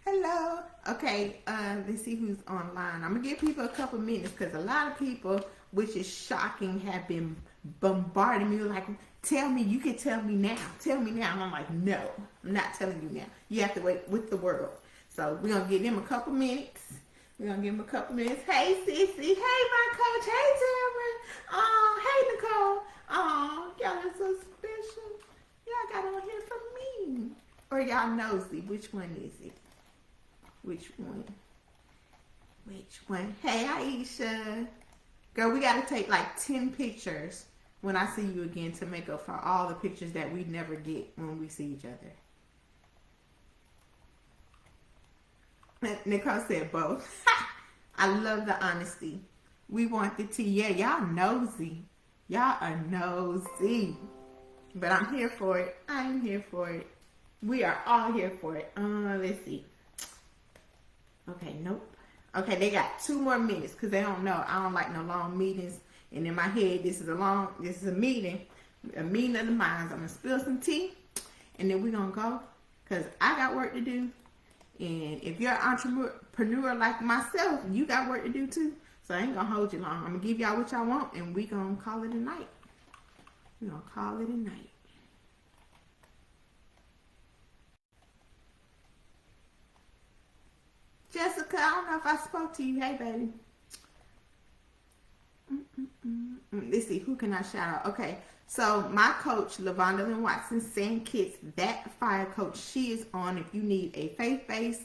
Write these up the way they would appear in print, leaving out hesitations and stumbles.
Hello. Okay, let's see who's online. I'm gonna give people a couple minutes because a lot of people, which is shocking, have been bombarding me like, tell me, you can tell me now. Tell me now. And I'm like, no, I'm not telling you now. You have to wait with the world. So we're gonna give them a couple minutes. Hey, Sissy. Hey, my coach. Hey, Tamara. Oh, hey, Nicole. Oh, y'all are so special. Y'all got on here for me. Or y'all nosy. Which one is it? Which one? Hey, Aisha. Girl, we got to take like 10 pictures when I see you again to make up for all the pictures that we never get when we see each other. Nicole said both. I love the honesty. We want the tea. Yeah, y'all nosy. Y'all are nosy. But I'm here for it. I'm here for it. We are all here for it. Let's see. Okay, nope. Okay, they got 2 more minutes because they don't know. I don't like no long meetings. And in my head, this is a meeting of the minds. I'm going to spill some tea and then we're going to go because I got work to do. And if you're an entrepreneur like myself, you got work to do too. So I ain't going to hold you long. I'm going to give y'all what y'all want and we're going to call it a night. We're going to call it a night. Jessica, I don't know if I spoke to you. Hey, baby. Let's see. Who can I shout out? Okay. So my coach, LaVonda Lynn Watson, Sand Kids, that fire coach, she is on. If you need a faith-based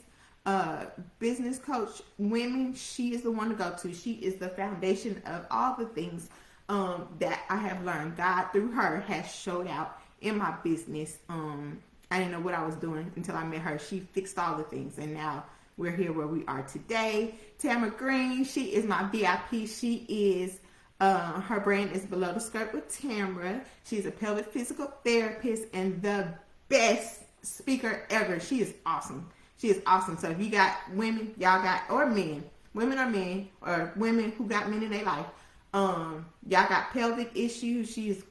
business coach, women, she is the one to go to. She is the foundation of all the things that I have learned. God, through her, has showed out in my business. I didn't know what I was doing until I met her. She fixed all the things, and now we're here where we are today. Tamara Green, she is my VIP. She is, her brand is Below the Skirt with Tamara. She's a pelvic physical therapist and the best speaker ever. She is awesome. She is awesome. So if you got women, y'all got, or men, women or men, or women who got men in their life, y'all got pelvic issues, she's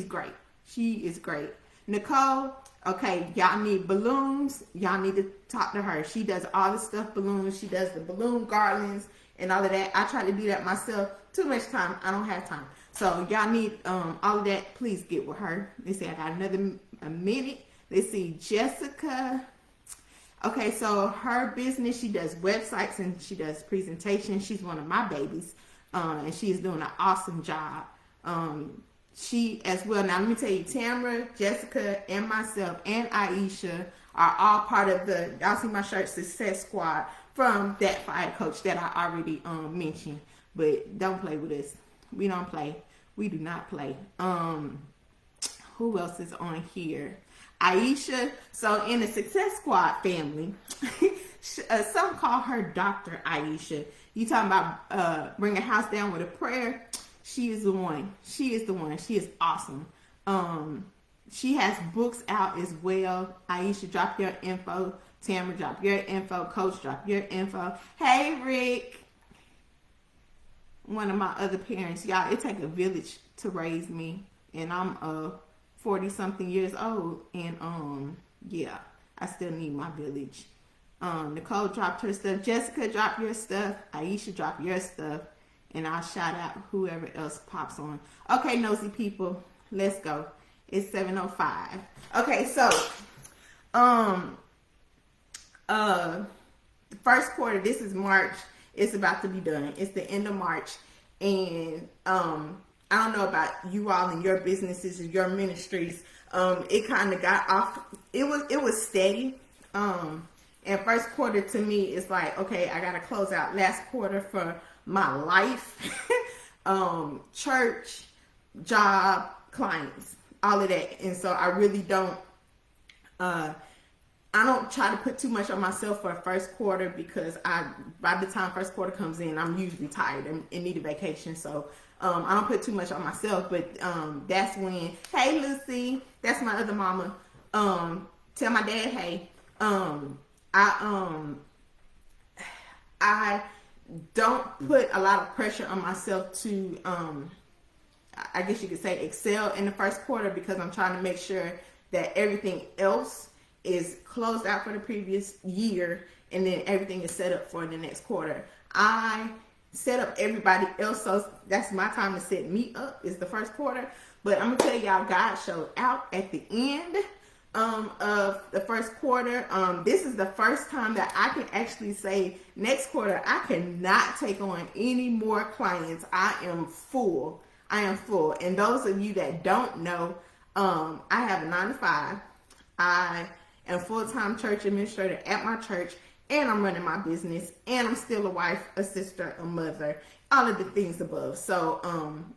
great. She is great. Nicole, okay, y'all need balloons. Y'all need to talk to her. She does all the stuff balloons. She does the balloon garlands and all of that. I try to do that myself. Too much time. I don't have time. So y'all need all of that. Please get with her. Let's see. I got a minute. Let's see. Jessica. Okay, so her business, she does websites and she does presentations. She's one of my babies. And she is doing an awesome job. She as well. Now let me tell you, Tamara, Jessica, and myself and Aisha are all part of the, y'all see my shirt, Success Squad from that fire coach that I already mentioned. But don't play with us. We don't play. We do not play. Who else is on here? Aisha. So in the Success Squad family, some call her Dr. Aisha. You talking about bring a house down with a prayer? She is the one. She is the one. She is awesome. She has books out as well. Aisha, drop your info. Tamara, drop your info. Coach, drop your info. Hey, Rick. One of my other parents. Y'all, it take a village to raise me. And I'm 40-something years old. And, yeah, I still need my village. Nicole dropped her stuff. Jessica, drop your stuff. Aisha, drop your stuff. And I'll shout out whoever else pops on. Okay, nosy people, let's go. It's 7:05. Okay, so the first quarter, this is March. It's about to be done. It's the end of March. And I don't know about you all and your businesses and your ministries. It kind of got off. It was steady. And first quarter to me is like, okay, I gotta close out last quarter for my life, church, job, clients, all of that. And so I really don't I don't try to put too much on myself for first quarter, because by the time first quarter comes in, I'm usually tired and need a vacation. So I don't put too much on myself, but that's when, hey Lucy, that's my other mama. Tell my dad, hey, I don't put a lot of pressure on myself to, I guess you could say, excel in the first quarter, because I'm trying to make sure that everything else is closed out for the previous year, and then everything is set up for the next quarter. I set up everybody else, so that's my time to set me up, is the first quarter. But I'm gonna tell y'all, God showed out at the end of the first quarter. This is the first time that I can actually say next quarter I cannot take on any more clients. I am full. And those of you that don't know, I have a 9-to-5. I am full-time church administrator at my church, and I'm running my business, and I'm still a wife, a sister, a mother, all of the things above. So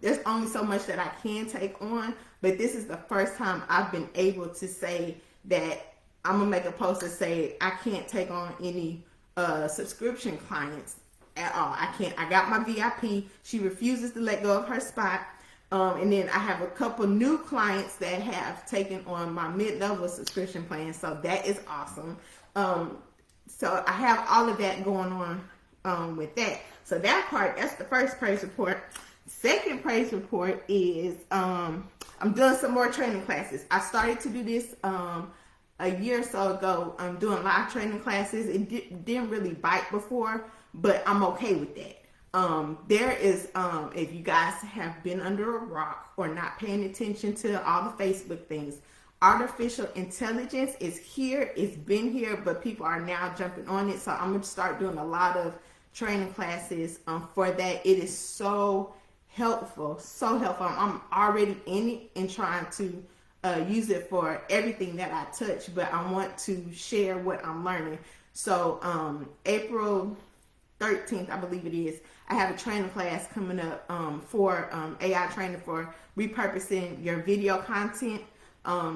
there's only so much that I can take on, but this is the first time I've been able to say that I'm gonna make a post to say I can't take on any subscription clients at all. I can't. I got my VIP. She refuses to let go of her spot. And then I have a couple new clients that have taken on my mid-level subscription plan. So that is awesome. So I have all of that going on with that. So that part, that's the first praise report. Second praise report is I'm doing some more training classes. I started to do this a year or so ago. I'm doing live training classes. It didn't really bite before, but I'm okay with that. There is, if you guys have been under a rock or not paying attention to all the Facebook things, artificial intelligence is here. It's been here, but people are now jumping on it. So I'm going to start doing a lot of training classes for that. It is so helpful, so helpful. I'm already in it and trying to use it for everything that I touch, but I want to share what I'm learning. So April 13th, I believe it is, I have a training class coming up for AI training for repurposing your video content.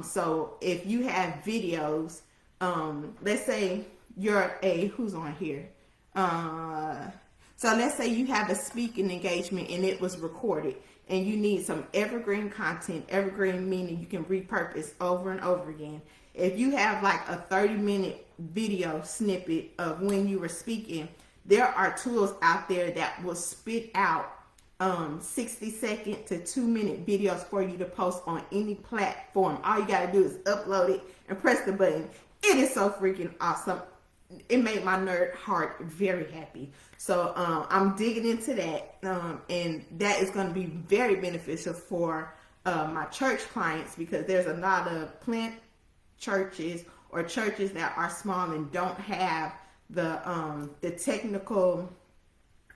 So if you have videos, let's say you're who's on here? So let's say you have a speaking engagement and it was recorded, and you need some evergreen content. Evergreen meaning you can repurpose over and over again. If you have like a 30-minute video snippet of when you were speaking, there are tools out there that will spit out 60-second to 2-minute videos for you to post on any platform. All you gotta do is upload it and press the button. It is so freaking awesome. It made my nerd heart very happy. So I'm digging into that, and that is going to be very beneficial for my church clients, because there's a lot of plant churches or churches that are small and don't have the technical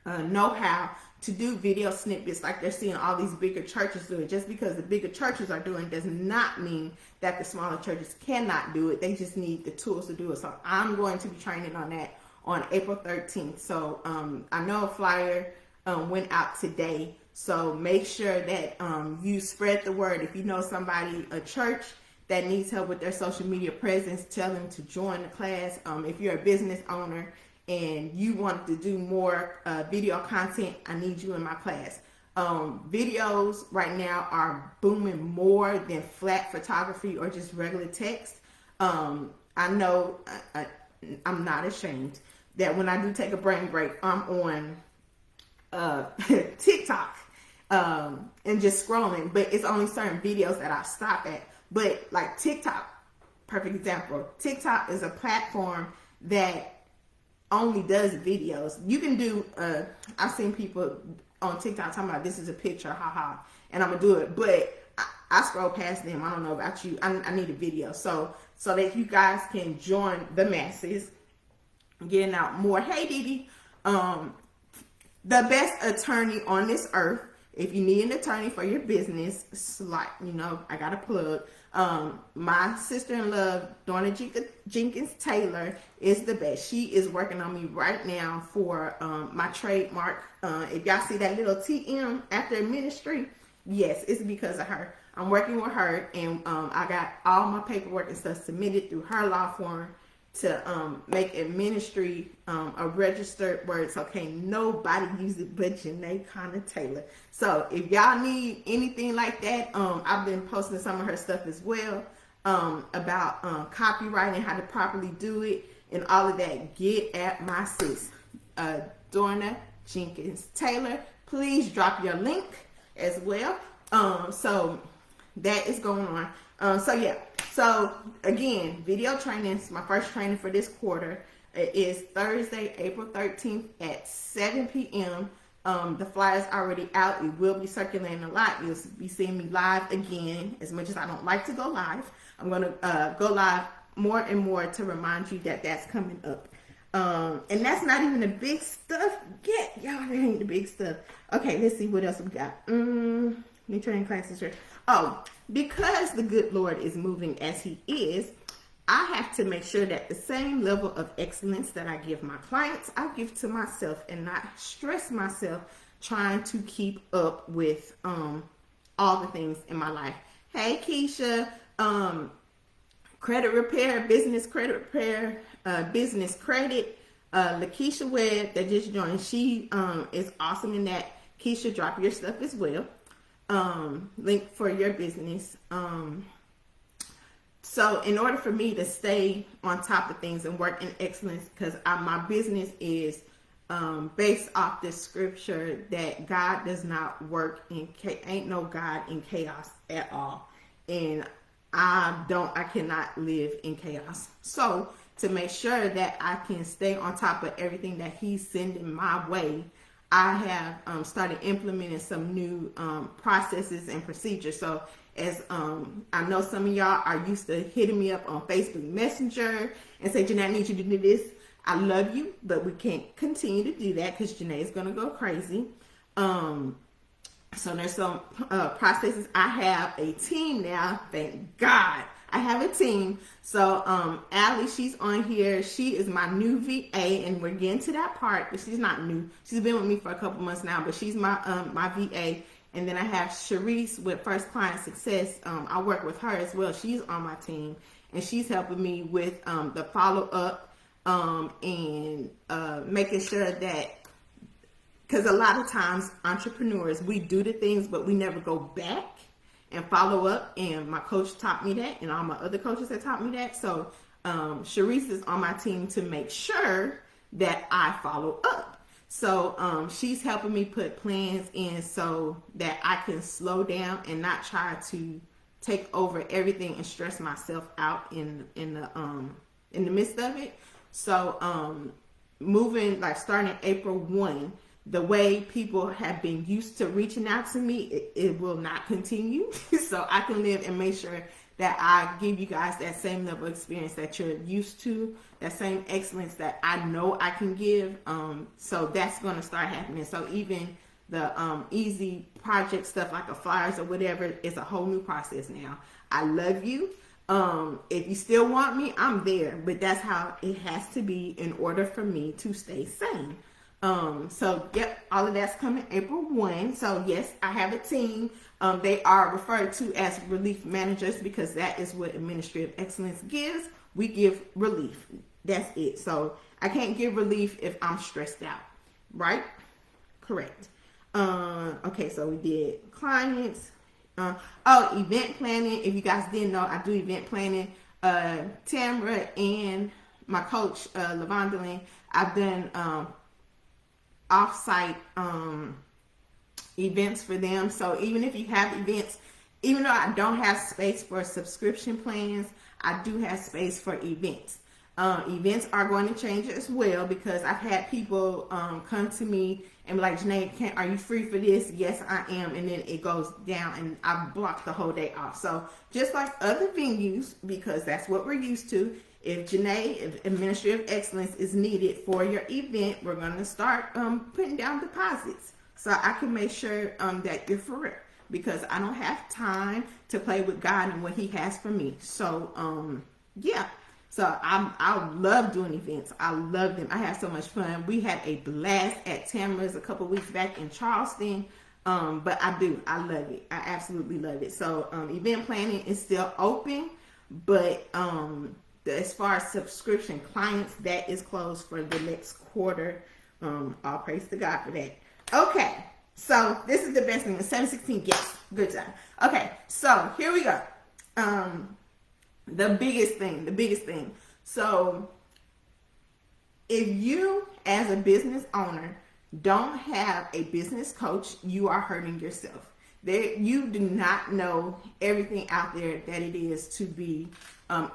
know-how to do video snippets like they're seeing all these bigger churches do it. Just because the bigger churches are doing it does not mean that the smaller churches cannot do it. They just need the tools to do it. So I'm going to be training on that on April 13th. So I know a flyer went out today. So make sure that you spread the word. If you know somebody, a church that needs help with their social media presence, tell them to join the class. If you're a business owner and you want to do more video content, I need you in my class. Videos right now are booming more than flat photography or just regular text. I know I'm not ashamed that when I do take a brain break, I'm on TikTok and just scrolling, but it's only certain videos that I stop at. But like TikTok, perfect example. TikTok is a platform that only does videos. You can do, I've seen people on TikTok talking about this is a picture, haha, and I'm gonna do it, but I scroll past them. I don't know about you. I need a video. So that you guys can join the masses, getting out more. Hey, Didi, the best attorney on this earth. If you need an attorney for your business, like, you know, I got a plug. My sister-in-law, Donna Jenkins Taylor, is the best. She is working on me right now for my trademark. If y'all see that little TM after ministry, yes, it's because of her. I'm working with her, and I got all my paperwork and stuff submitted through her law firm. to make administry a registered word, so can't nobody use it but Janae Connor Taylor. So if y'all need anything like that, I've been posting some of her stuff as well, about copywriting, how to properly do it, and all of that. Get at my sis, Dorna Jenkins Taylor. Please drop your link as well. So that is going on. So yeah. So again, video training is my first training for this quarter. It is Thursday, April 13th at 7 p.m. The flyer's already out. It will be circulating a lot. You'll be seeing me live again. As much as I don't like to go live, I'm going to go live more and more to remind you that that's coming up. And that's not even the big stuff yet. Y'all, that ain't the big stuff. Okay, let's see what else we got. New training classes. Oh, because the good Lord is moving as he is, I have to make sure that the same level of excellence that I give my clients, I give to myself, and not stress myself trying to keep up with all the things in my life. Hey, Keisha, credit repair, business credit repair, business credit, Lakeisha Webb that just joined. She is awesome in that. Keisha, drop your stuff as well. Link for your business. So in order for me to stay on top of things and work in excellence, because my business is based off this scripture that God does not work in ain't no God in chaos at all, and I cannot live in chaos. So to make sure that I can stay on top of everything that he's sending my way, I have started implementing some new processes and procedures. So as I know some of y'all are used to hitting me up on Facebook Messenger and say, Janae, I need you to do this. I love you, but we can't continue to do that because Janae is going to go crazy. So there's some processes. I have a team now. Thank God. I have a team. So Allie, she's on here. She is my new VA, and we're getting to that part, but she's not new. She's been with me for a couple months now, but she's my VA. And then I have Sharice with First Client Success. I work with her as well. She's on my team, and she's helping me with the follow-up and making sure that, because a lot of times entrepreneurs, we do the things, but we never go back and follow up. And my coach taught me that, and all my other coaches have taught me that. So Sharice is on my team to make sure that I follow up. So she's helping me put plans in so that I can slow down and not try to take over everything and stress myself out in the midst of it. So moving, like starting April 1, the way people have been used to reaching out to me, it will not continue. So I can live and make sure that I give you guys that same level of experience that you're used to, that same excellence that I know I can give. So that's going to start happening. So even the easy project stuff like a flyers or whatever is a whole new process now. I love you. If you still want me, I'm there, but that's how it has to be in order for me to stay sane. So yep, all of that's coming April 1. So yes, I have a team. They are referred to as relief managers because that is what Administry of Excellence gives. We give relief. That's it. So I can't give relief if I'm stressed out, right? Correct. Okay, so we did clients. Event planning. If you guys didn't know, I do event planning. Tamara and my coach, Lavonda, I've done off-site events for them. So even if you have events, even though I don't have space for subscription plans, I do have space for events. Events are going to change as well because I've had people come to me and be like, Janae, are you free for this? Yes, I am. And then it goes down and I block the whole day off. So just like other venues, because that's what we're used to, if Administry of Excellence is needed for your event, we're going to start putting down deposits so I can make sure that you're for real, because I don't have time to play with God and what he has for me. So yeah. So I love doing events. I love them. I have so much fun. We had a blast at Tamara's a couple weeks back in Charleston. But I love it. I absolutely love it. So event planning is still open, but as far as subscription clients, that is closed for the next quarter. All praise to God for that. Okay, so this is the best thing. The 716, yes, good job. Okay, so here we go. The biggest thing. So if you, as a business owner, don't have a business coach, you are hurting yourself. You do not know everything out there that it is to be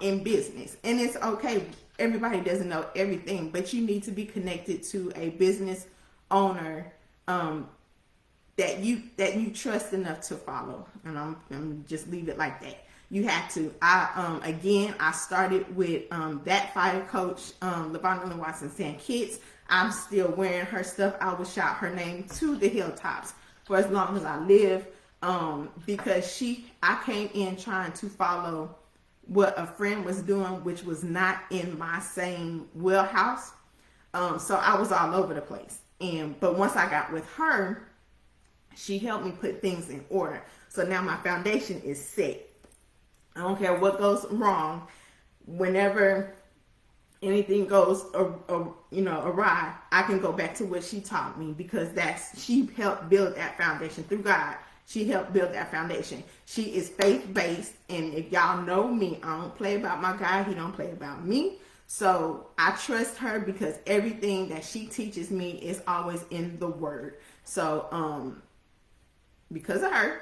in business. And it's okay. Everybody doesn't know everything, but you need to be connected to a business owner that you trust enough to follow. And I'm just leave it like that. You have to. I started with that fire coach, LaVonda Watson St. Kitts. I'm still wearing her stuff. I will shout her name to the hilltops for as long as I live. Because I came in trying to follow what a friend was doing, which was not in my same wheelhouse. So I was all over the place. But once I got with her, she helped me put things in order. So now my foundation is set. I don't care what goes wrong. Whenever anything goes awry, I can go back to what she taught me, because she helped build that foundation through God. She helped build that foundation. She is faith-based, and if y'all know me, I don't play about my God. He don't play about me. So I trust her because everything that she teaches me is always in the Word. So because of her,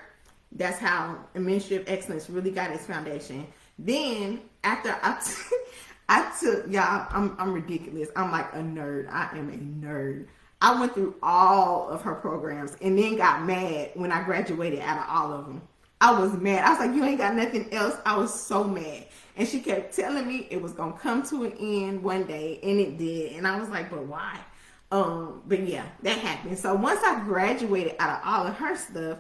that's how Administry of Excellence really got its foundation. Then after I took y'all, I'm ridiculous. I'm like a nerd. I am a nerd. I went through all of her programs and then got mad when I graduated out of all of them. I was mad. I was like, you ain't got nothing else. I was so mad. And she kept telling me it was going to come to an end one day, and it did. And I was like, but why? But yeah, that happened. So once I graduated out of all of her stuff,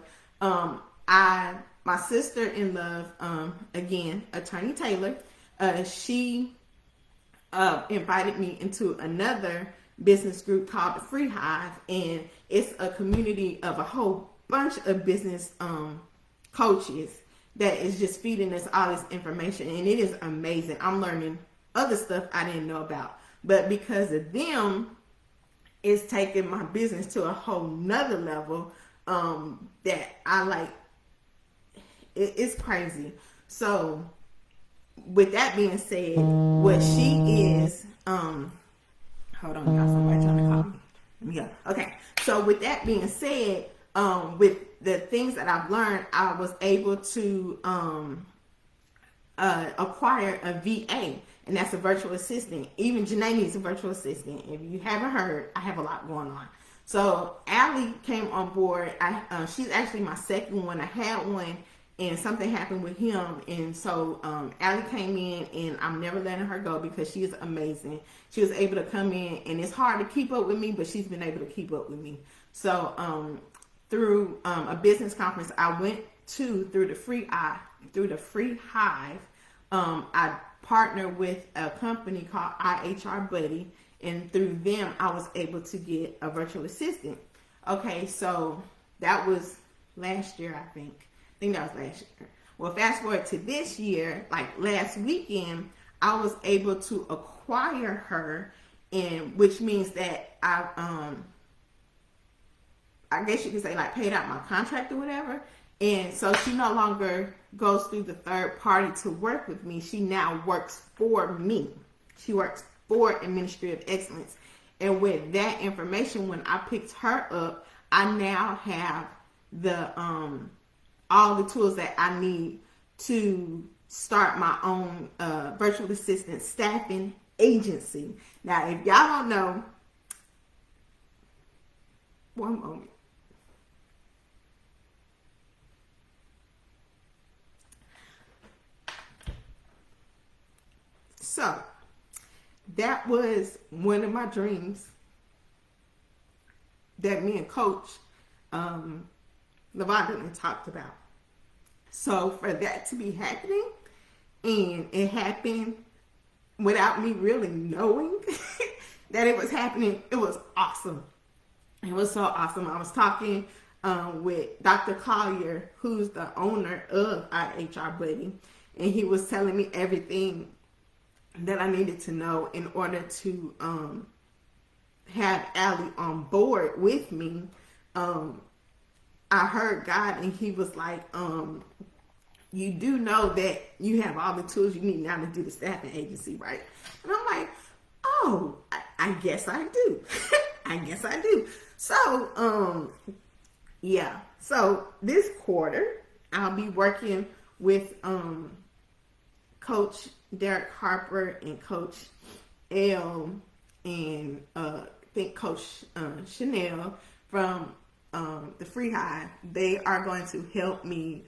my sister-in-law, again, Attorney Taylor, she invited me into another business group called the Free Hive, and it's a community of a whole bunch of business coaches that is just feeding us all this information, and it is amazing. I'm learning other stuff I didn't know about, but because of them, it's taking my business to a whole nother level that I like. It's crazy. So with that being said, what she is, hold on, y'all, somebody trying to call me. Let me go. Okay. So with that being said, with the things that I've learned, I was able to acquire a VA, and that's a virtual assistant. Even Janae needs a virtual assistant. If you haven't heard, I have a lot going on. So Allie came on board. She's actually my second one. I had one, and something happened with him, and so Allie came in, and I'm never letting her go because she is amazing. She was able to come in, and it's hard to keep up with me, but she's been able to keep up with me. So through a business conference I went to through the Free Hive, I partnered with a company called IHR Buddy, and through them I was able to get a virtual assistant. Okay, so that was last year, I think that was last year. Well, fast forward to this year, like last weekend, I was able to acquire her, and which means that I guess you could say like paid out my contract or whatever. And so she no longer goes through the third party to work with me. She now works for me. She works for Administry of Excellence. And with that information, when I picked her up, I now have the all the tools that I need to start my own virtual assistant staffing agency. Now, if y'all don't know, one moment. So, that was one of my dreams that me and Coach LaVonda talked about. So for that to be happening, and it happened without me really knowing that it was happening, it was awesome. It was so awesome. I was talking with Dr. Collier, who's the owner of IHR Buddy, and he was telling me everything that I needed to know in order to have Allie on board with me. I heard God, and He was like, you do know that you have all the tools you need now to do the staffing agency, right? And I'm like, oh, I guess I do. I guess I do. So, yeah. So this quarter, I'll be working with Coach Derek Harper and Coach L and I think Coach Chanel from the Free High. They are going to help me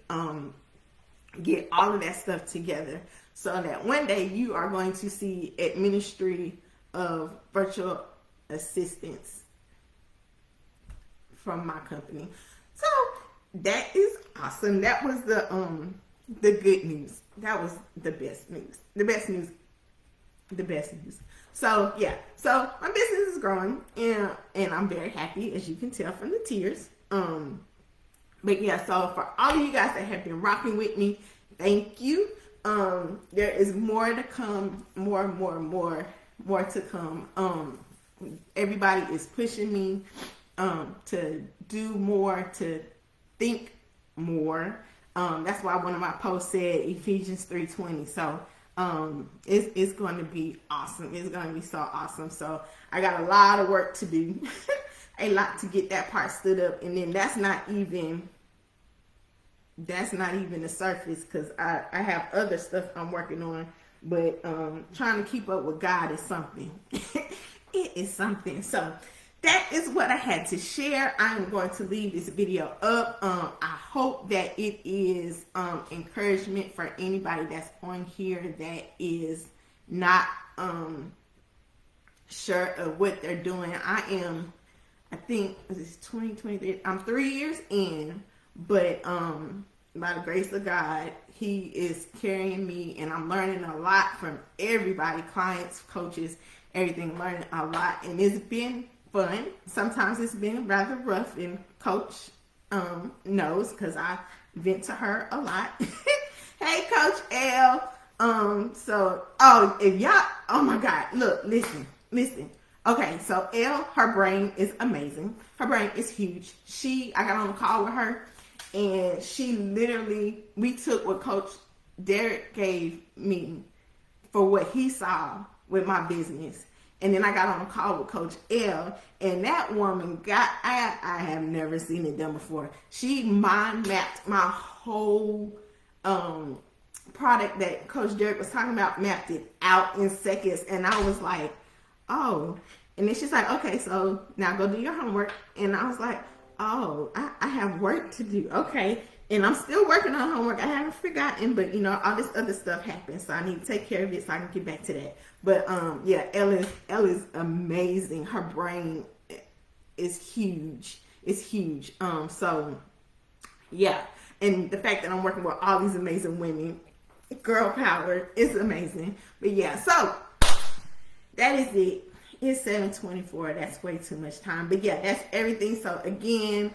get all of that stuff together so that one day you are going to see Administry of Virtual Assistants from my company. So that is awesome. That was the good news. That was the best news. The best news. The best news. So yeah. So my business is growing, and I'm very happy, as you can tell from the tears. But yeah, so for all of you guys that have been rocking with me, thank you. There is more to come, more to come. Everybody is pushing me to do more, to think more. That's why one of my posts said Ephesians 3:20. So it's going to be awesome. It's going to be so awesome. So I got a lot of work to do. A lot to get that part stood up, and then that's not even the surface, because I have other stuff I'm working on, but trying to keep up with God is something. It is something. So that is what I had to share. I'm going to leave this video up. I hope that it is encouragement for anybody that's on here that is not sure of what they're doing. I think it's 2023. I'm 3 years in, but by the grace of God, He is carrying me, and I'm learning a lot from everybody, clients, coaches, everything, learning a lot, and it's been fun. Sometimes it's been rather rough, and Coach knows, because I vent to her a lot. Hey, Coach L. If y'all, oh my God, look, listen. Okay, so Elle, her brain is amazing. Her brain is huge. I got on a call with her, and she literally, we took what Coach Derek gave me for what he saw with my business. And then I got on a call with Coach L, and that woman I have never seen it done before. She mind mapped my whole product that Coach Derek was talking about, mapped it out in seconds. And I was like, oh. And then she's like, okay, so now go do your homework. And I was like, oh, I have work to do. Okay. And I'm still working on homework. I haven't forgotten, but all this other stuff happens. So I need to take care of it so I can get back to that. But yeah, Elle is amazing. Her brain is huge. It's huge. So yeah. And the fact that I'm working with all these amazing women, girl power, is amazing. But yeah, so that is it. It's 7:24. That's way too much time. But yeah, that's everything. So again,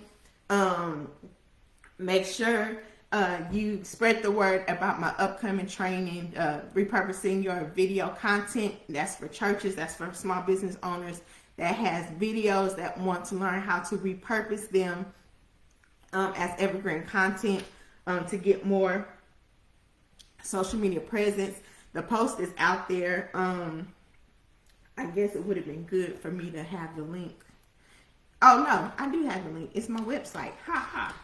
make sure you spread the word about my upcoming training, repurposing your video content. That's for churches. That's for small business owners that has videos that want to learn how to repurpose them as evergreen content to get more social media presence. The post is out there. I guess it would have been good for me to have the link. Oh no, I do have the link. It's my website. Ha ha.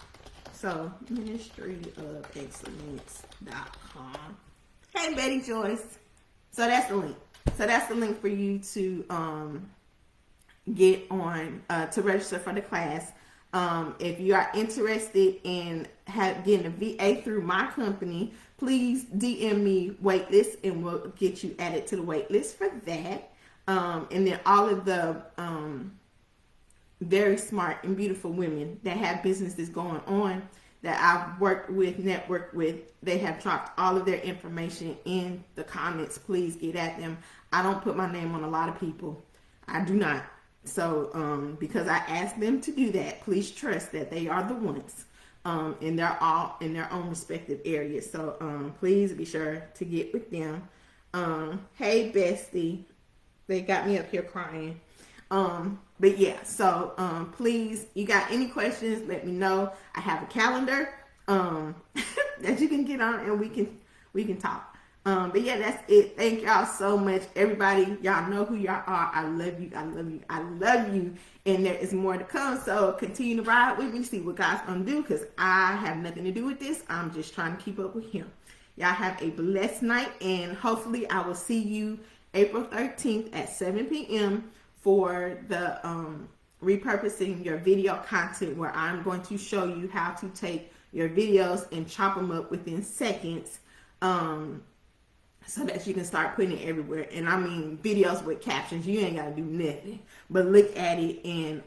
So, ministryofexcellence.com. Hey, Betty Joyce. So that's the link. So that's the link for you to get on to register for the class. If you are interested in getting a VA through my company, please DM me waitlist, and we'll get you added to the waitlist for that. And then all of the very smart and beautiful women that have businesses going on that I've worked with, networked with, they have dropped all of their information in the comments. Please get at them. I don't put my name on a lot of people. I do not. So because I asked them to do that, please trust that they are the ones. And they're all in their own respective areas. So please be sure to get with them. Hey bestie, they got me up here crying. But yeah, so please, you got any questions, let me know. I have a calendar that you can get on, and we can talk. But yeah, that's it. Thank y'all so much, everybody. Y'all know who y'all are. I love you. I love you. I love you. And there is more to come. So continue to ride with me, see what God's gonna do, because I have nothing to do with this. I'm just trying to keep up with Him. Y'all have a blessed night, and hopefully I will see you April 13th at 7 p.m. for the repurposing your video content, where I'm going to show you how to take your videos and chop them up within seconds, so that you can start putting it everywhere. And I mean videos with captions. You ain't gotta do nothing but look at it and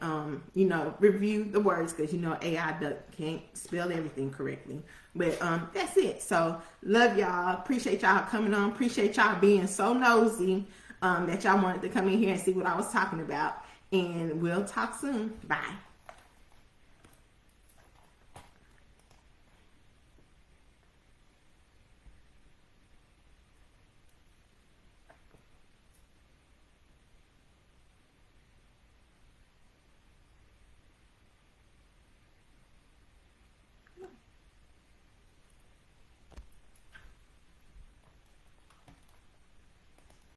review the words, because AI can't spell everything correctly. But that's it. So love y'all. Appreciate y'all coming on. Appreciate y'all being so nosy that y'all wanted to come in here and see what I was talking about. And we'll talk soon. Bye.